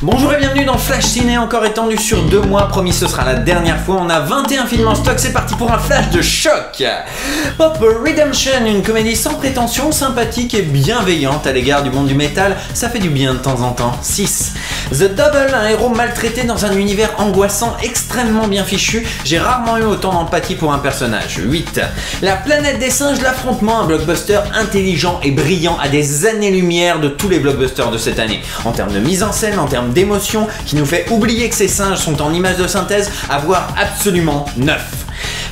Bonjour et bienvenue dans Flash Ciné, encore étendu sur 2 mois, promis ce sera la dernière fois, on a 21 films en stock, c'est parti pour un flash de choc. Pop Redemption, une comédie sans prétention, sympathique et bienveillante à l'égard du monde du métal, ça fait du bien de temps en temps. 6. The Double, un héros maltraité dans un univers angoissant extrêmement bien fichu, j'ai rarement eu autant d'empathie pour un personnage. 8. La planète des singes, l'affrontement, un blockbuster intelligent et brillant à des années-lumière de tous les blockbusters de cette année, en termes de mise en scène, en termes d'émotion, qui nous fait oublier que ces singes sont en images de synthèse, à voir absolument 9.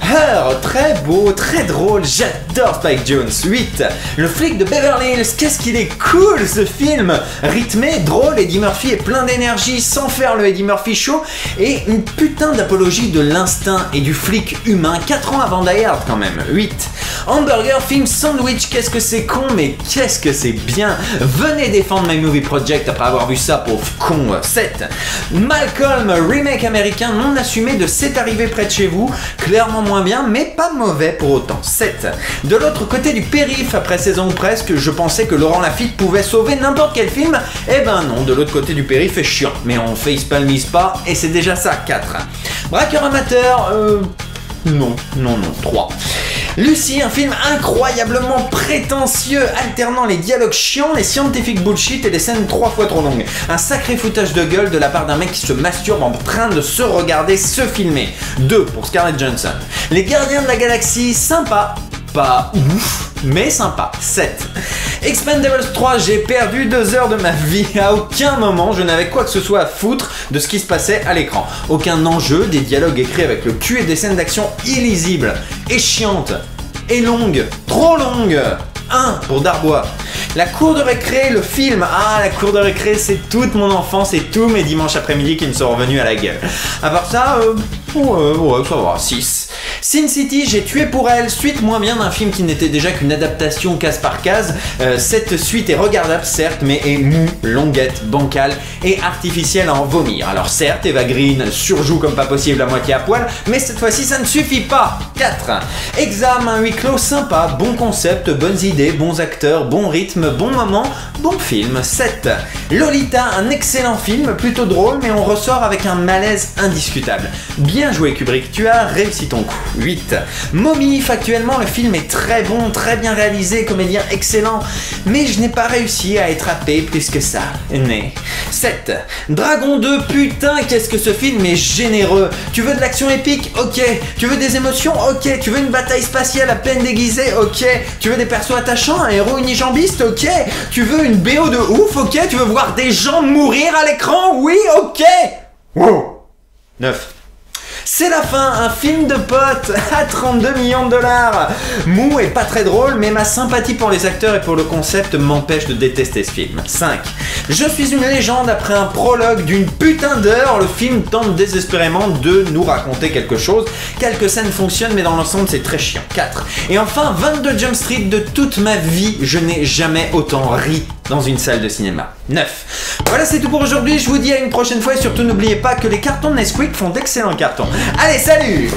Her, très beau, très drôle, j'adore Spike Jonze. 8. Le flic de Beverly Hills, qu'est-ce qu'il est cool ce film. Rythmé, drôle, Eddie Murphy est plein d'énergie sans faire le Eddie Murphy show et une putain d'apologie de l'instinct et du flic humain 4 ans avant Die Hard quand même. 8. Hamburger, film sandwich, qu'est-ce que c'est con mais qu'est-ce que c'est bien. Venez défendre My Movie Project après avoir vu ça, pauvre con. 7. Malcolm, remake américain non assumé de C'est arrivé près de chez vous, clairement moins bien mais pas mauvais pour autant. 7. De l'autre côté du périph', après 16 ans ou presque, je pensais que Laurent Lafitte pouvait sauver n'importe quel film, eh ben non, de l'autre côté du périph' est chiant, mais on facepalmise pas et c'est déjà ça. 4. Braqueur amateur, non. 3. Lucy, un film incroyablement prétentieux, alternant les dialogues chiants, les scientifiques bullshit et les scènes 3 fois trop longues. Un sacré foutage de gueule de la part d'un mec qui se masturbe en train de se regarder se filmer. 2 pour Scarlett Johansson. Les Gardiens de la Galaxie, sympa. Pas ouf, mais sympa. 7. Expendables 3, j'ai perdu 2 heures de ma vie. À aucun moment, je n'avais quoi que ce soit à foutre de ce qui se passait à l'écran. Aucun enjeu, des dialogues écrits avec le cul et des scènes d'action illisibles, et chiantes, et longues, trop longues. 1 pour Darbois. La cour de récré, le film. Ah, la cour de récré, c'est toute mon enfance et tous mes dimanches après-midi qui me sont revenus à la gueule. À part ça, ouais, ça va. 6. Sin City, j'ai tué pour elle, suite moins bien d'un film qui n'était déjà qu'une adaptation case par case. Cette suite est regardable certes, mais est mou, longuette, bancale et artificielle à en vomir. Alors certes, Eva Green surjoue comme pas possible à moitié à poil, mais cette fois-ci ça ne suffit pas. 4. Exam, un huis clos sympa, bon concept, bonnes idées, bons acteurs, bon rythme, bon moment, bon film. 7. Lolita, un excellent film, plutôt drôle, mais on ressort avec un malaise indiscutable. Bien joué Kubrick, tu as réussi ton coup. 8. Mommy, factuellement le film est très bon, très bien réalisé, comédien excellent, mais je n'ai pas réussi à être happé plus que ça. 7. Dragon 2, putain qu'est-ce que ce film est généreux. Tu veux de l'action épique? Ok. Tu veux des émotions? Ok. Tu veux une bataille spatiale à peine déguisée? Ok. Tu veux des persos attachants? Un héros unijambiste? Ok. Tu veux une BO de ouf? Ok. Tu veux voir des gens mourir à l'écran? Oui, ok. Wow. 9. C'est la fin, un film de potes à 32 millions de dollars. Mou et pas très drôle, mais ma sympathie pour les acteurs et pour le concept m'empêche de détester ce film. 5. Je suis une légende, après un prologue d'une putain d'heure, le film tente désespérément de nous raconter quelque chose. Quelques scènes fonctionnent, mais dans l'ensemble c'est très chiant. 4. Et enfin, 22 Jump Street, de toute ma vie, je n'ai jamais autant ri dans une salle de cinéma. 9. Voilà, c'est tout pour aujourd'hui, je vous dis à une prochaine fois et surtout n'oubliez pas que les cartons Nesquik font d'excellents cartons. Allez, salut!